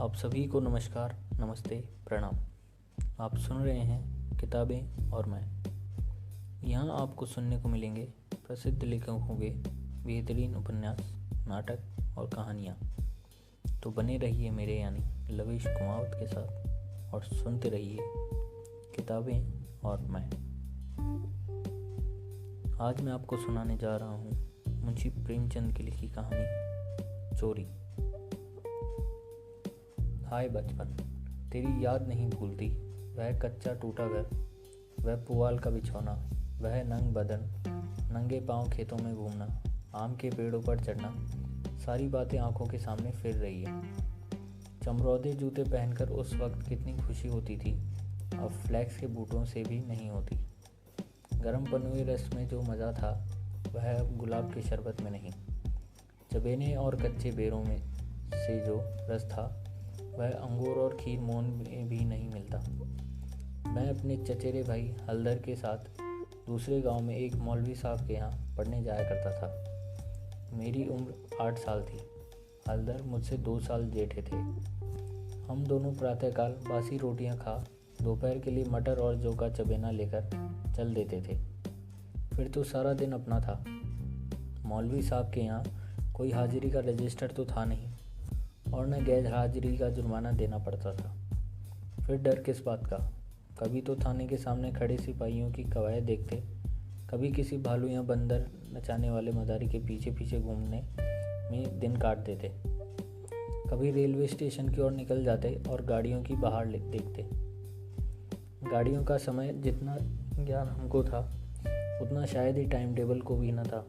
आप सभी को नमस्कार, नमस्ते, प्रणाम। आप सुन रहे हैं किताबें और मैं। यहाँ आपको सुनने को मिलेंगे प्रसिद्ध लेखकों के बेहतरीन उपन्यास, नाटक और कहानियाँ। तो बने रहिए मेरे यानी लवेश कुमावत के साथ और सुनते रहिए किताबें और मैं। आज मैं आपको सुनाने जा रहा हूँ मुंशी प्रेमचंद की लिखी कहानी चोरी। हाय बचपन, तेरी याद नहीं भूलती। वह कच्चा टूटा घर, वह पुआल का बिछौना, वह नंग बदन, नंगे पांव खेतों में घूमना, आम के पेड़ों पर चढ़ना, सारी बातें आंखों के सामने फिर रही है। चमरौदे जूते पहनकर उस वक्त कितनी खुशी होती थी, अब फ्लैक्स के बूटों से भी नहीं होती। गर्म पनुए रस में जो मज़ा था वह अब गुलाब के शरबत में नहीं। चबेने और कच्चे बेरों में से जो रस था वह अंगूर और खीर मोहन में भी नहीं मिलता। मैं अपने चचेरे भाई हलदर के साथ दूसरे गांव में एक मौलवी साहब के यहाँ पढ़ने जाया करता था। मेरी उम्र 8 साल थी। हलदर मुझसे 2 साल जेठे थे। हम दोनों प्रातःकाल बासी रोटियां खा दोपहर के लिए मटर और जौ का चबेना लेकर चल देते थे। फिर तो सारा दिन अपना था। मौलवी साहब के यहाँ कोई हाजिरी का रजिस्टर तो था नहीं और न गैर हाजिरी का जुर्माना देना पड़ता था। फिर डर किस बात का। कभी तो थाने के सामने खड़े सिपाहियों की कवायद देखते, कभी किसी भालू या बंदर नचाने वाले मदारी के पीछे पीछे घूमने में दिन काट देते, कभी रेलवे स्टेशन की ओर निकल जाते और गाड़ियों की बाहर देखते। गाड़ियों का समय जितना ज्ञान हमको था उतना शायद ही टाइम टेबल को भी न था।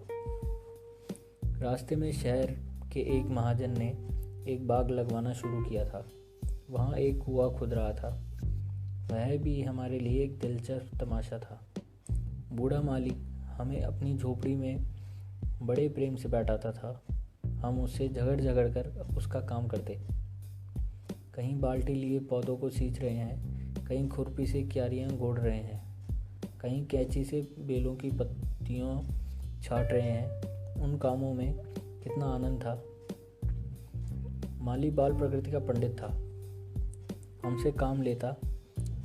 रास्ते में शहर के एक महाजन ने एक बाग लगवाना शुरू किया था। वहाँ एक कुआं खुद रहा था। वह भी हमारे लिए एक दिलचस्प तमाशा था। बूढ़ा माली हमें अपनी झोपड़ी में बड़े प्रेम से बैठाता था। हम उससे झगड़ झगड़ कर उसका काम करते। कहीं बाल्टी लिए पौधों को सींच रहे हैं, कहीं खुरपी से क्यारियाँ गोड़ रहे हैं, कहीं कैंची से बेलों की पत्तियों छाट रहे हैं। उन कामों में कितना आनंद था। माली बाल प्रकृति का पंडित था। हमसे काम लेता,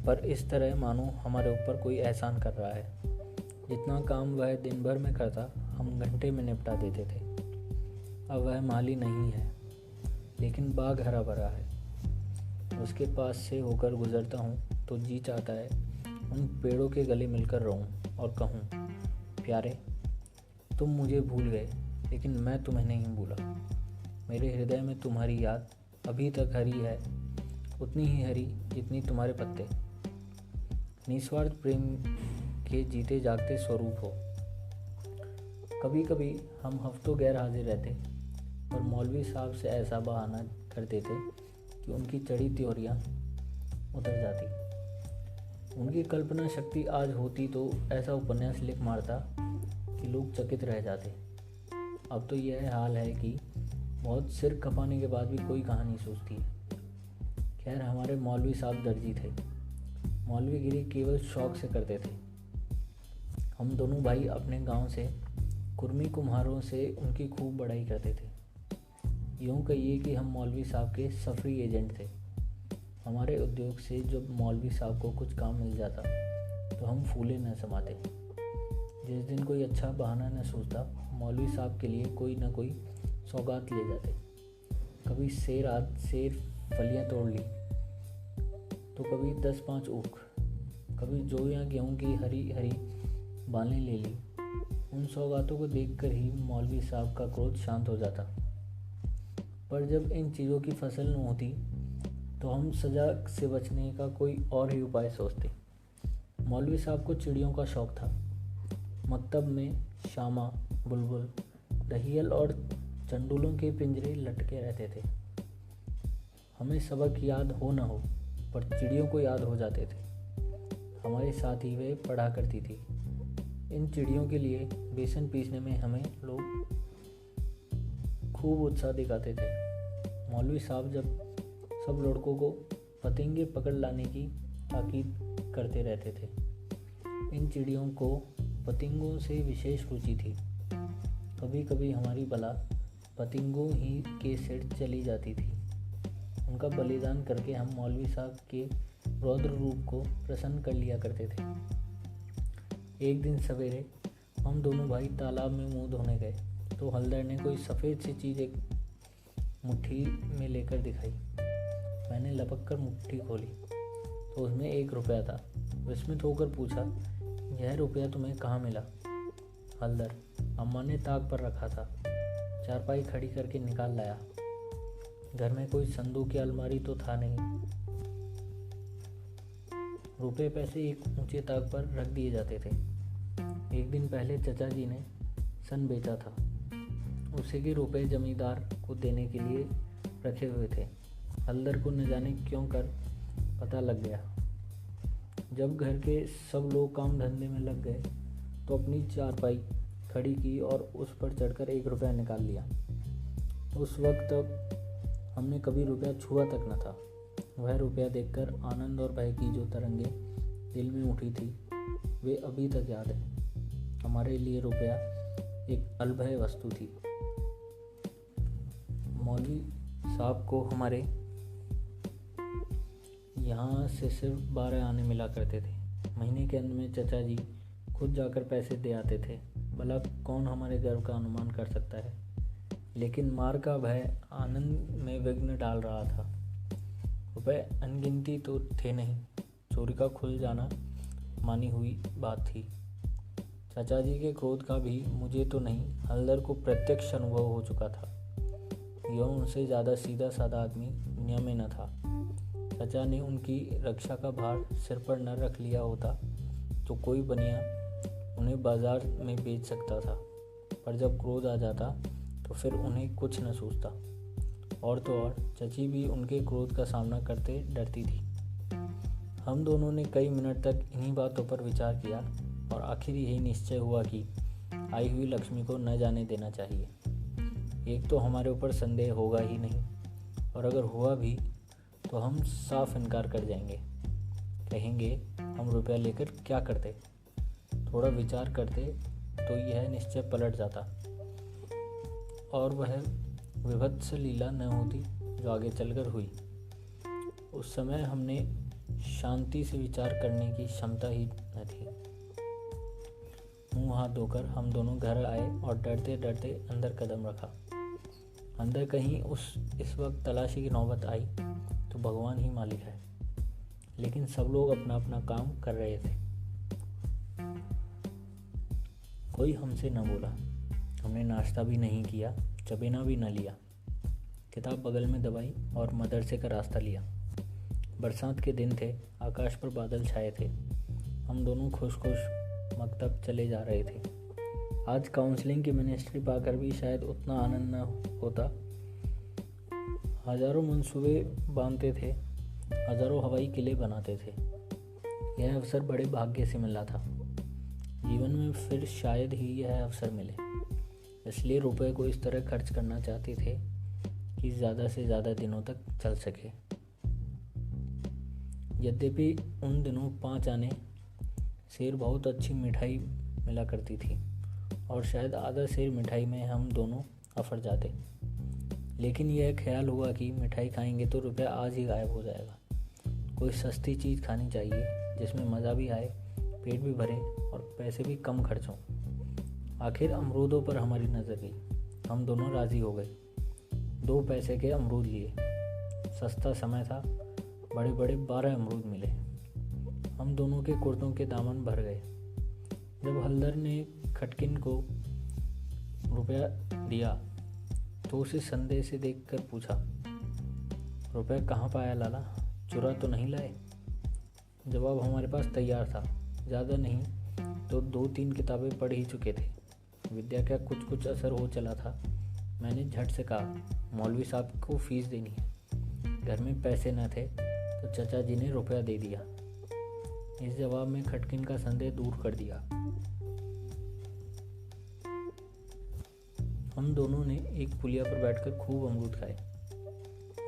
पर इस तरह मानो हमारे ऊपर कोई एहसान कर रहा है। जितना काम वह दिन भर में करता हम घंटे में निपटा देते थे। अब वह माली नहीं है, लेकिन बाग हरा भरा है। उसके पास से होकर गुजरता हूँ तो जी चाहता है उन पेड़ों के गले मिलकर रहूं और कहूँ, प्यारे, तुम मुझे भूल गए लेकिन मैं तुम्हें नहीं भूला। मेरे हृदय में तुम्हारी याद अभी तक हरी है, उतनी ही हरी जितनी तुम्हारे पत्ते। निस्वार्थ प्रेम के जीते जागते स्वरूप हो। कभी कभी हम हफ्तों गैर हाजिर रहते और मौलवी साहब से ऐसा बहाना कर देते कि उनकी चढ़ी त्योरियां उतर जाती। उनकी कल्पना शक्ति आज होती तो ऐसा उपन्यास लिख मारता कि लोग चकित रह जाते। अब तो यह हाल है कि बहुत सिर खपाने के बाद भी कोई कहानी सूझती है। खैर, हमारे मौलवी साहब दर्जी थे। मौलवीगिरी केवल शौक से करते थे। हम दोनों भाई अपने गांव से कुर्मी कुम्हारों से उनकी खूब बड़ाई करते थे। यूँ कहिए कि हम मौलवी साहब के सफरी एजेंट थे। हमारे उद्योग से जब मौलवी साहब को कुछ काम मिल जाता तो हम फूले न समाते। जिस दिन कोई अच्छा बहाना न सूझता, मौलवी साहब के लिए कोई न कोई सौगात ले जाते। कभी सेर फलियां तोड़ ली तो कभी 10-5 ऊख, कभी जौ या गेहूं की हरी हरी बालें ले ली। उन सौगातों को देखकर ही मौलवी साहब का क्रोध शांत हो जाता। पर जब इन चीज़ों की फसल न होती तो हम सजा से बचने का कोई और ही उपाय सोचते। मौलवी साहब को चिड़ियों का शौक था। मकतब में शामा, बुलबुल, दहियल और चंडुलों के पिंजरे लटके रहते थे। हमें सबक याद हो न हो, पर चिड़ियों को याद हो जाते थे। हमारे साथ ही वे पढ़ा करती थी। इन चिड़ियों के लिए बेसन पीसने में हमें लोग खूब उत्साह दिखाते थे। मौलवी साहब जब सब लड़कों को पतंगे पकड़ लाने की ताकीद करते रहते थे। इन चिड़ियों को पतंगों से विशेष रुचि थी। कभी कभी हमारी बला पतंगों ही के सिर चली जाती थी। उनका बलिदान करके हम मौलवी साहब के रौद्र रूप को प्रसन्न कर लिया करते थे। एक दिन सवेरे हम दोनों भाई तालाब में मुंह धोने गए तो हलदर ने कोई सफ़ेद सी चीज़ एक मुट्ठी में लेकर दिखाई। मैंने लपक कर मुट्ठी खोली तो उसमें 1 रुपया था। विस्मित होकर पूछा, यह रुपया तुम्हें कहाँ मिला? हलदर, अम्मा ने ताक पर रखा था, चारपाई खड़ी करके निकाल लाया। घर में कोई संदूक या अलमारी तो था नहीं। रुपए पैसे एक ऊंचे ताक पर रख दिए जाते थे। एक दिन पहले चचा जी ने सन बेचा था। उसी के रुपए जमींदार को देने के लिए रखे हुए थे। हलदर को न जाने क्यों कर पता लग गया। जब घर के सब लोग काम धंधे में लग गए तो अपनी चारपाई खड़ी की और उस पर चढ़कर 1 रुपया निकाल लिया। उस वक्त तक हमने कभी रुपया छुआ तक न था। वह रुपया देखकर आनंद और भय की जो तरंगे दिल में उठी थी वे अभी तक याद है। हमारे लिए रुपया एक अलभय वस्तु थी। मौलवी साहब को हमारे यहाँ से सिर्फ 12 आने मिला करते थे। महीने के अंत में चचा जी खुद जाकर पैसे दे आते थे। भला कौन हमारे गर्व का अनुमान कर सकता है, लेकिन मार का भय आनंद में विघ्न डाल रहा था। रुपए अनगिनती तो थे नहीं, चोरी का खुल जाना मानी हुई बात थी। चाचा जी के क्रोध का भी मुझे तो नहीं, हलदर को प्रत्यक्ष अनुभव हो चुका था। यह उनसे ज़्यादा सीधा साधा आदमी दुनिया में न था। चाचा ने उनकी रक्षा का भार सिर पर न रख लिया होता तो कोई बनिया उन्हें बाजार में बेच सकता था, पर जब क्रोध आ जाता तो फिर उन्हें कुछ न सूझता। और तो और चची भी उनके क्रोध का सामना करते डरती थी। हम दोनों ने कई मिनट तक इन्हीं बातों पर विचार किया और आखिर यही निश्चय हुआ कि आई हुई लक्ष्मी को न जाने देना चाहिए। एक तो हमारे ऊपर संदेह होगा ही नहीं, और अगर हुआ भी तो हम साफ इनकार कर जाएंगे। कहेंगे हम रुपया लेकर क्या करते। थोड़ा विचार करते तो यह निश्चय पलट जाता और वह विभत्स लीला न होती जो आगे चलकर हुई। उस समय हमने शांति से विचार करने की क्षमता ही न थी। मुंह हाथ धोकर हम दोनों घर आए और डरते डरते अंदर कदम रखा। अंदर कहीं इस वक्त तलाशी की नौबत आई तो भगवान ही मालिक है, लेकिन सब लोग अपना अपना काम कर रहे थे। कोई हमसे न बोला। हमने नाश्ता भी नहीं किया, चबेना भी न लिया। किताब बगल में दबाई और मदरसे का रास्ता लिया। बरसात के दिन थे, आकाश पर बादल छाए थे। हम दोनों खुश खुश मकतब चले जा रहे थे। आज काउंसलिंग की मिनिस्ट्री पाकर भी शायद उतना आनंद न होता। हजारों मंसूबे बांधते थे, हजारों हवाई किले बनाते थे। यह अवसर बड़े भाग्य से मिला था। जीवन में फिर शायद ही यह अवसर मिले, इसलिए रुपए को इस तरह खर्च करना चाहते थे कि ज़्यादा से ज़्यादा दिनों तक चल सके। यद्यपि उन दिनों 5 आने सेर बहुत अच्छी मिठाई मिला करती थी और शायद आधा सेर मिठाई में हम दोनों अफर जाते, लेकिन यह ख्याल हुआ कि मिठाई खाएंगे तो रुपया आज ही गायब हो जाएगा। कोई सस्ती चीज़ खानी चाहिए जिसमें मज़ा भी आए, पेट भी भरे और पैसे भी कम खर्च हों। आखिर अमरूदों पर हमारी नज़र गई। हम दोनों राज़ी हो गए। 2 पैसे के अमरूद लिए। सस्ता समय था, बड़े बड़े 12 अमरूद मिले। हम दोनों के कुर्तों के दामन भर गए। जब हलदर ने खटकिन को रुपया दिया तो उसे संदेह से देखकर पूछा, रुपया कहाँ पाया लाला, चुरा तो नहीं लाए? जवाब हमारे पास तैयार था। ज़्यादा नहीं तो 2-3 किताबें पढ़ ही चुके थे। विद्या का कुछ कुछ असर हो चला था। मैंने झट से कहा, मौलवी साहब को फीस देनी है। घर में पैसे न थे तो चचा जी ने रुपया दे दिया। इस जवाब में खटकिन का संदेह दूर कर दिया। हम दोनों ने एक पुलिया पर बैठकर खूब अमरूद खाए,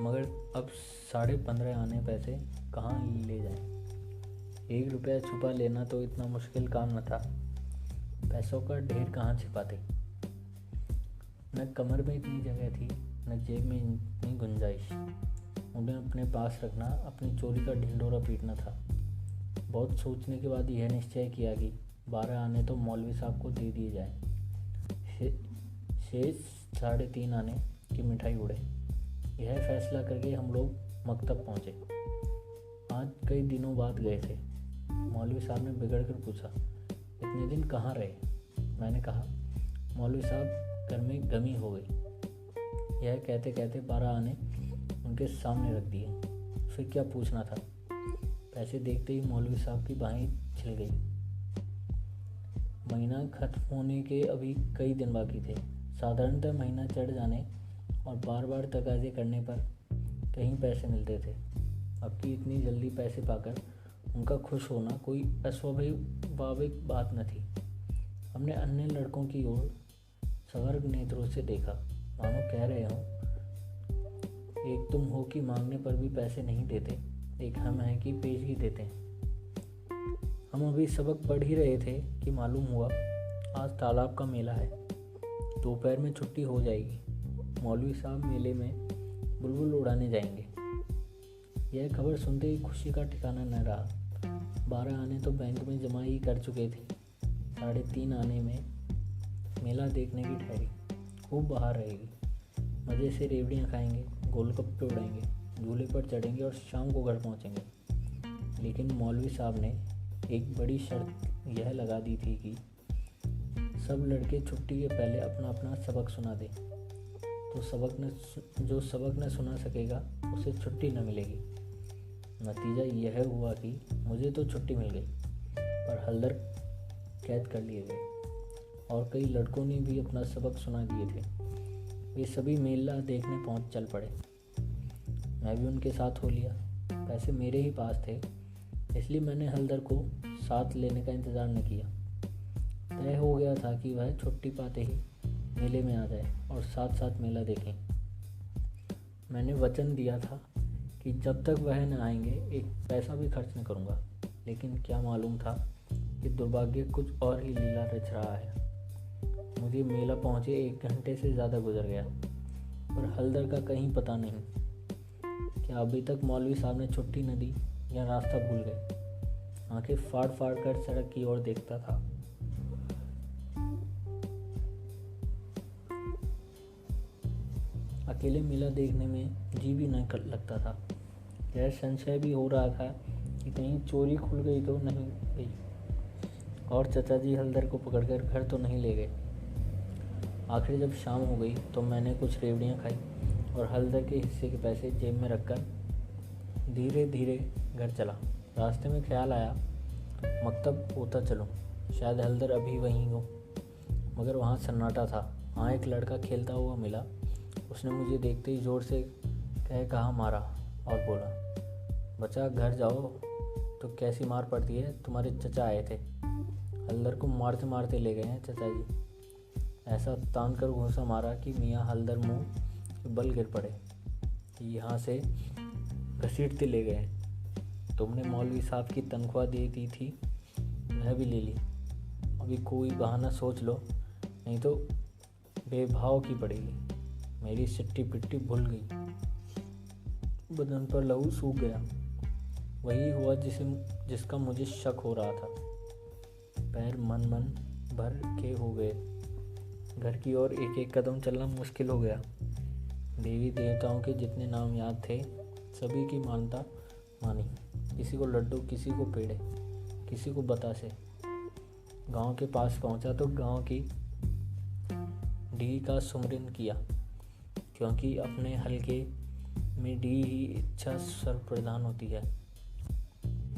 मगर अब 15.5 आने पैसे कहाँ ले जाएं? 1 रुपया छुपा लेना तो इतना मुश्किल काम न था। पैसों का ढेर कहाँ छिपाते? न कमर में इतनी जगह थी, न जेब में इतनी गुंजाइश। उन्हें अपने पास रखना अपनी चोरी का ढिंढोरा पीटना था। बहुत सोचने के बाद यह निश्चय किया कि 12 आने तो मौलवी साहब को दे दिए जाए, शेष 3.5 आने की मिठाई उड़े। यह फैसला करके हम लोग मकतब पहुँचे। आज कई दिनों बाद गए थे। मौलवी साहब ने बिगड़ कर पूछा, इतने दिन कहाँ रहे? मैंने कहा, मौलवी साहब घर में गमी हो गई। यह कहते कहते 12 आने उनके सामने रख दिए। फिर क्या पूछना था? पैसे देखते ही मौलवी साहब की बाहें छिल गई। महीना खत्म होने के अभी कई दिन बाकी थे। साधारणतः महीना चढ़ जाने और बार बार तकाजे करने पर कहीं पैसे मिलते थे। अब की इतनी जल्दी पैसे पाकर उनका खुश होना कोई अस्वाभाविक बात न थी। हमने अन्य लड़कों की ओर सवर्ग नेत्रों से देखा, मानो कह रहे हो, एक तुम हो कि मांगने पर भी पैसे नहीं देते, एक हम हैं कि पेशगी देते हैं। हम अभी सबक पढ़ ही रहे थे कि मालूम हुआ आज तालाब का मेला है, दोपहर में छुट्टी हो जाएगी। मौलवी साहब मेले में बुलबुल उड़ाने जाएंगे। यह खबर सुनते ही खुशी का ठिकाना न रहा। 12 आने तो बैंक में जमा ही कर चुके थे। 3.5 आने में मेला देखने की ठहरी। खूब बाहर रहेगी, मज़े से रेवड़ियाँ खाएंगे, गोलगप्पे उड़ाएंगे, झूले पर चढ़ेंगे और शाम को घर पहुँचेंगे। लेकिन मौलवी साहब ने एक बड़ी शर्त यह लगा दी थी कि सब लड़के छुट्टी के पहले अपना अपना सबक सुना दें, तो जो सबक न सुना सकेगा उसे छुट्टी न मिलेगी। नतीजा यह हुआ कि मुझे तो छुट्टी मिल गई, पर हल्दर कैद कर लिए गए और कई लड़कों ने भी अपना सबक सुना दिए थे। वे सभी मेला देखने पहुंच चल पड़े। मैं भी उनके साथ हो लिया। पैसे मेरे ही पास थे, इसलिए मैंने हल्दर को साथ लेने का इंतज़ार न किया। तय हो गया था कि वह छुट्टी पाते ही मेले में आ जाए और साथ साथ मेला देखें। मैंने वचन दिया था कि जब तक वह न आएंगे एक पैसा भी खर्च न करूँगा। लेकिन क्या मालूम था कि दुर्भाग्य कुछ और ही लीला रच रहा है। मुझे मेला पहुँचे 1 घंटे से ज़्यादा गुजर गया, पर हल्दर का कहीं पता नहीं। क्या अभी तक मौलवी साहब ने छुट्टी न दी या रास्ता भूल गए? आंखें फाड़ फाड़ कर सड़क की ओर देखता था। अकेले मेला देखने में जी भी नहीं लगता था। यह संशय भी हो रहा था कि कहीं चोरी खुल गई तो नहीं गई और चाचा जी हल्दर को पकड़कर घर तो नहीं ले गए। आखिर जब शाम हो गई तो मैंने कुछ रेवड़ियाँ खाई और हल्दर के हिस्से के पैसे जेब में रखकर धीरे धीरे घर चला। रास्ते में ख्याल आया मकतब होता चलूं, शायद हल्दर अभी वहीं हो, मगर वहाँ सन्नाटा था। वहाँ एक लड़का खेलता हुआ मिला। उसने मुझे देखते ही जोर से कहा मारा और बोला, बच्चा घर जाओ तो कैसी मार पड़ती है, तुम्हारे चचा आए थे, हल्दर को मारते मारते ले गए हैं चचा जी। ऐसा तान कर घूंसा मारा कि मियाँ हल्दर मुंह के बल गिर पड़े। यहाँ से घसीटते ले गए। तुमने मौलवी साहब की तनख्वाह दे दी थी, वह भी ले ली। अभी कोई बहाना सोच लो, नहीं तो बेभाव की पड़ेगी। मेरी सिट्टी पिट्टी भूल गई, बदन पर लहू सूख गया। वही हुआ जिसका मुझे शक हो रहा था। पैर मन भर के हो गए। घर की ओर एक एक कदम चलना मुश्किल हो गया। देवी देवताओं के जितने नाम याद थे सभी की मानता मानी। किसी को लड्डू, किसी को पेड़े, किसी को बतासे। गांव के पास पहुंचा तो गांव की डी का सुमरन किया, क्योंकि अपने हलके में डी ही इच्छा सर्वप्रधान होती है।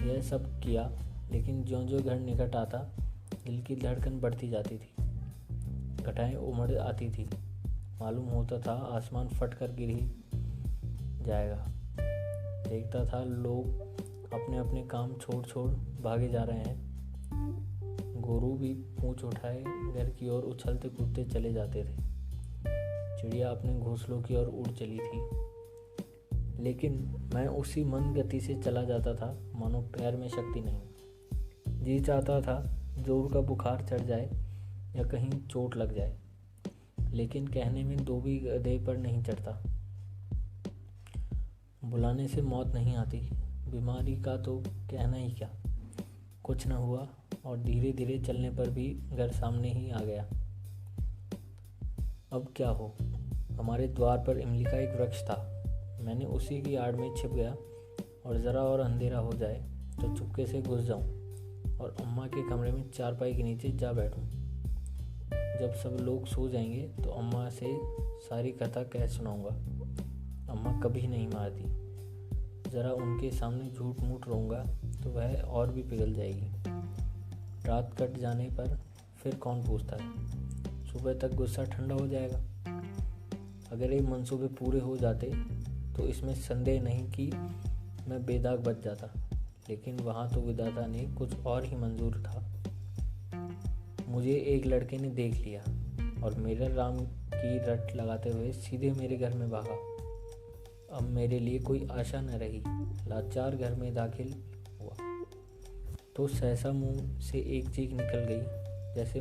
यह सब किया, लेकिन ज्यों-ज्यों घर निकट आता दिल की धड़कन बढ़ती जाती थी, घटाएं उमड़ आती थी। मालूम होता था आसमान फट कर गिर ही जाएगा। देखता था लोग अपने अपने काम छोड़ भागे जा रहे हैं। गोरू भी पूंछ उठाए घर की ओर उछलते कूदते चले जाते थे। चिड़िया अपने घोंसलों की ओर उड़ चली थी, लेकिन मैं उसी मंद गति से चला जाता था मानो पैर में शक्ति नहीं। जी चाहता था जोर का बुखार चढ़ जाए या कहीं चोट लग जाए, लेकिन कहने में दो भी गधे पर नहीं चढ़ता। बुलाने से मौत नहीं आती, बीमारी का तो कहना ही क्या। कुछ न हुआ और धीरे धीरे चलने पर भी घर सामने ही आ गया। अब क्या हो। हमारे द्वार पर इमली का एक वृक्ष था। मैंने उसी की आड़ में छिप गया और ज़रा और अंधेरा हो जाए तो चुपके से घुस जाऊं और अम्मा के कमरे में चारपाई के नीचे जा बैठूं। जब सब लोग सो जाएंगे तो अम्मा से सारी कथा कह सुनाऊंगा। अम्मा कभी नहीं मारती। ज़रा उनके सामने झूठ मूठ रहूँगा तो वह और भी पिघल जाएगी। रात कट जाने पर फिर कौन पूछता है, सुबह तक गुस्सा ठंडा हो जाएगा। अगर ये मंसूबे पूरे हो जाते तो इसमें संदेह नहीं कि मैं बेदाग बच जाता, लेकिन वहाँ तो विधाता ने कुछ और ही मंजूर था। मुझे एक लड़के ने देख लिया और मेरा राम की रट लगाते हुए सीधे मेरे घर में भागा। अब मेरे लिए कोई आशा न रही। लाचार घर में दाखिल हुआ तो सहसा मुंह से एक चीख निकल गई, जैसे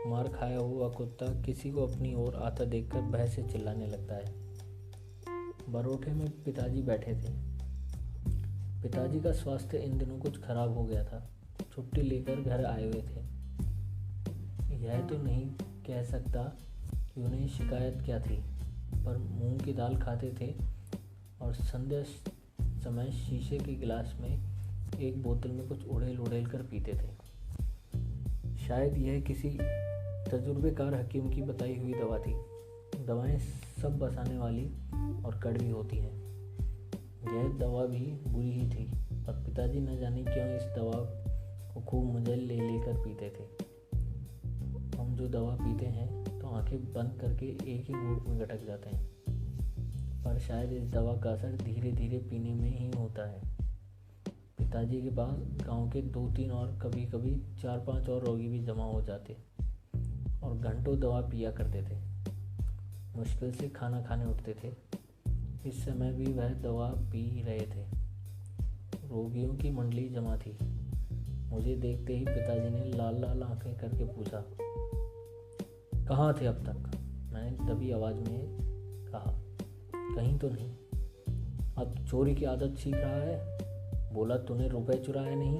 मार खाया हुआ कुत्ता किसी को अपनी ओर आता देखकर भय से चिल्लाने लगता है। बरोठे में पिताजी बैठे थे। पिताजी का स्वास्थ्य इन दिनों कुछ खराब हो गया था। छुट्टी लेकर घर आए हुए थे। यह तो नहीं कह सकता कि उन्हें शिकायत क्या थी, पर मूंग की दाल खाते थे और संध्या समय शीशे के गिलास में एक बोतल में कुछ उड़ेल उड़ेल कर पीते थे। शायद यह किसी तजुर्बेकार हकीम की बताई हुई दवा थी। दवाएं सब बसाने वाली और कड़वी होती हैं। यह दवा भी बुरी ही थी, और पिताजी न जाने क्यों इस दवा को खूब मजे ले लेकर पीते थे। हम जो दवा पीते हैं तो आंखें बंद करके एक ही घूंट में गटक जाते हैं, पर शायद इस दवा का असर धीरे धीरे पीने में ही होता है। पिताजी के पास गांव के 2-3 और कभी कभी 4-5 और रोगी भी जमा हो जाते और घंटों दवा पिया करते थे। मुश्किल से खाना खाने उठते थे। इस समय भी वह दवा पी रहे थे। रोगियों की मंडली जमा थी। मुझे देखते ही पिताजी ने लाल लाल आंखें करके पूछा, कहाँ थे अब तक? मैंने दबी आवाज़ में कहा, कहीं तो नहीं। अब चोरी की आदत सीख रहा है? बोला तूने रुपए चुराए नहीं।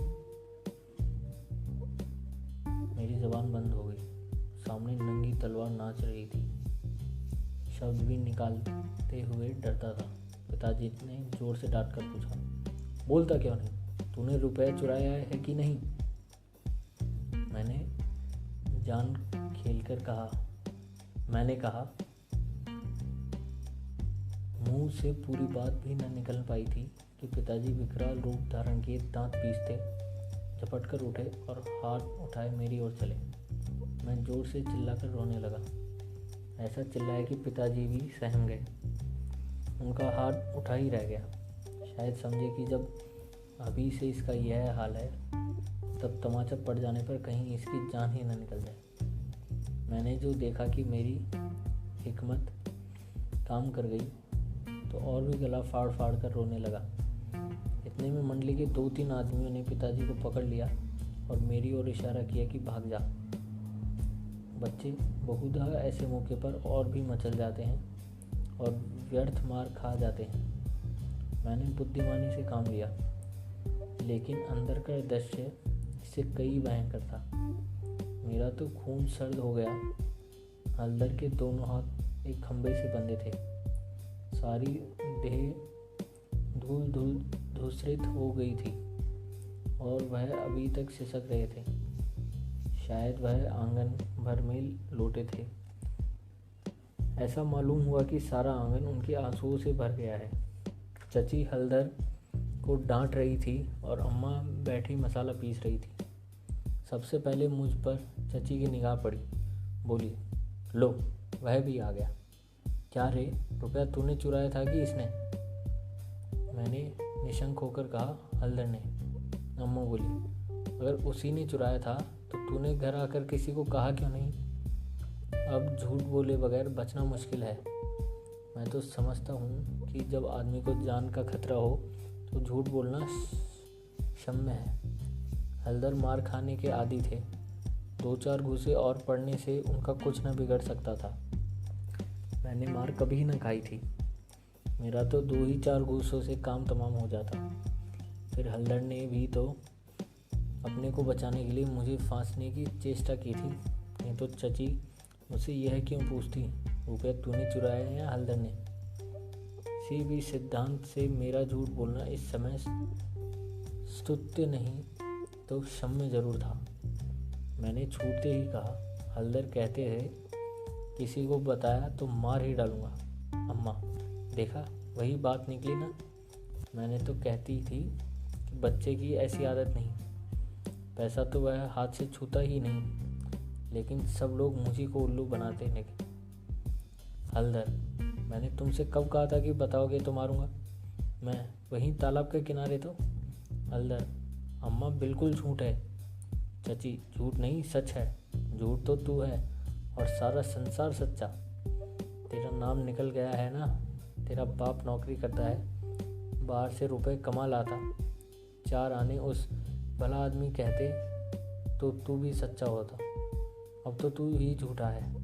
मेरी ज़बान बंद हो गई। सामने नंगी तलवार नाच रही थी। शब्द भी निकालते हुए डरता था। पिताजी ने जोर से डांट कर पूछा, बोलता क्यों नहीं? तूने रुपए चुराया है कि नहीं? मैंने जान खेलकर कहा, मैंने कहा। मुंह से पूरी बात भी न निकल पाई थी कि पिताजी विकराल रूप धारण किए दांत पीसते झपट कर उठे और हाथ उठाए मेरी ओर चले। मैं जोर से चिल्लाकर रोने लगा। ऐसा चिल्लाया कि पिताजी भी सहम गए। उनका हाथ उठा ही रह गया। शायद समझे कि जब अभी से इसका यह हाल है, तब तमाचा पड़ जाने पर कहीं इसकी जान ही न निकल जाए। मैंने जो देखा कि मेरी हिकमत काम कर गई, तो और भी गला फाड़ फाड़ कर रोने लगा। इतने में मंडली के 2-3 आदमियों ने पिताजी को पकड़ लिया और मेरी ओर इशारा किया कि भाग जा। बच्चे बहुधा ऐसे मौके पर और भी मचल जाते हैं और व्यर्थ मार खा जाते हैं। मैंने बुद्धिमानी से काम लिया, लेकिन अंदर का दृश्य इससे कई भयंकर था। मेरा तो खून सर्द हो गया। हलदर के दोनों हाथ एक खंभे से बंधे थे। सारी देह धूल धूल धूसरित हो गई थी और वह अभी तक सिसक रहे थे। शायद वह आंगन भर में लोटे थे। ऐसा मालूम हुआ कि सारा आंगन उनके आंसुओं से भर गया है। चची हलदर को डांट रही थी और अम्मा बैठी मसाला पीस रही थी। सबसे पहले मुझ पर चची की निगाह पड़ी। बोली, लो वह भी आ गया। क्या रे, रुपया तूने चुराया था कि इसने? मैंने निशंक होकर कहा, हलदर ने। अम्मा बोली, अगर उसी ने चुराया था तो तूने घर आकर किसी को कहा क्यों नहीं? अब झूठ बोले बगैर बचना मुश्किल है। मैं तो समझता हूँ कि जब आदमी को जान का खतरा हो तो झूठ बोलना क्षम्य है। हलदर मार खाने के आदी थे। 2-4 घूंसे और पड़ने से उनका कुछ न बिगड़ सकता था। मैंने मार कभी न खाई थी। मेरा तो 2 ही 4 घूंसों से काम तमाम हो जाता। फिर हल्दर ने भी तो अपने को बचाने के लिए मुझे फांसने की चेष्टा की थी। नहीं तो चची मुझसे यह क्यों पूछती, रुपया तूने चुराया है या हल्दर ने? किसी भी सिद्धांत से मेरा झूठ बोलना इस समय स्तुत्य नहीं तो क्षम्य जरूर था। मैंने छूटते ही कहा, हल्दर कहते हैं किसी को बताया तो मार ही डालूंगा। अम्मा, देखा वही बात निकली ना। मैंने तो कहती थी कि बच्चे की ऐसी आदत नहीं। पैसा तो वह हाथ से छूता ही नहीं, लेकिन सब लोग मुझी को उल्लू बनाते लगे। हल्दर, मैंने तुमसे कब कहा था कि बताओगे तो मारूंगा? मैं वहीं तालाब के किनारे तो। हल्दर, अम्मा बिल्कुल झूठ है। चची, झूठ नहीं सच है। झूठ तो तू है और सारा संसार सच्चा। तेरा नाम निकल गया है ना। तेरा बाप नौकरी करता है, बाहर से रुपए कमा लाता। 4 आने उस भला आदमी कहते तो तू भी सच्चा होता। अब तो तू ही झूठा है।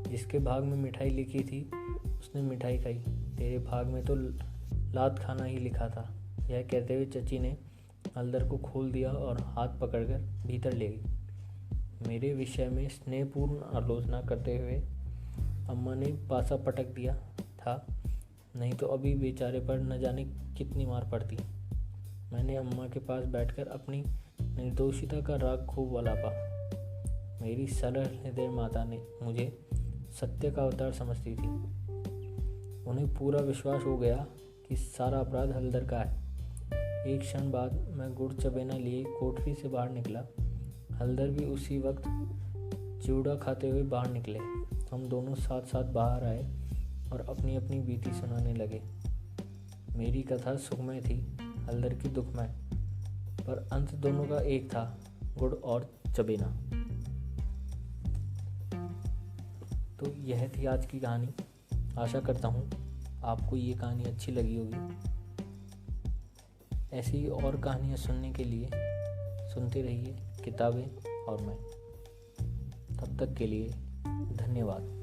जिसके भाग में मिठाई लिखी थी उसने मिठाई खाई। तेरे भाग में तो लात खाना ही लिखा था। यह कहते हुए चची ने हल्दर को खोल दिया और हाथ पकड़कर भीतर ले गई। मेरे विषय में स्नेहपूर्ण आलोचना करते हुए अम्मा ने पासा पटक दिया था, नहीं तो अभी बेचारे पर न जाने कितनी मार पड़ती। मैंने अम्मा के पास बैठकर अपनी निर्दोषिता का राग खूब वलापा। मेरी सरल हृदय माता ने मुझे सत्य का अवतार समझती थी। उन्हें पूरा विश्वास हो गया कि सारा अपराध हल्दर का है। एक क्षण बाद मैं गुड़ चबेना लिए कोठरी से बाहर निकला। हल्दर भी उसी वक्त चिवड़ा खाते हुए बाहर निकले। हम दोनों साथ साथ बाहर आए और अपनी अपनी बीती सुनाने लगे। मेरी कथा सुखमय थी, हल्दर की दुखमय, पर अंत दोनों का एक था, गुड़ और चबेना। तो यह थी आज की कहानी। आशा करता हूँ आपको ये कहानी अच्छी लगी होगी। ऐसी और कहानियाँ सुनने के लिए सुनते रहिए किताबें और मैं। तब तक के लिए धन्यवाद।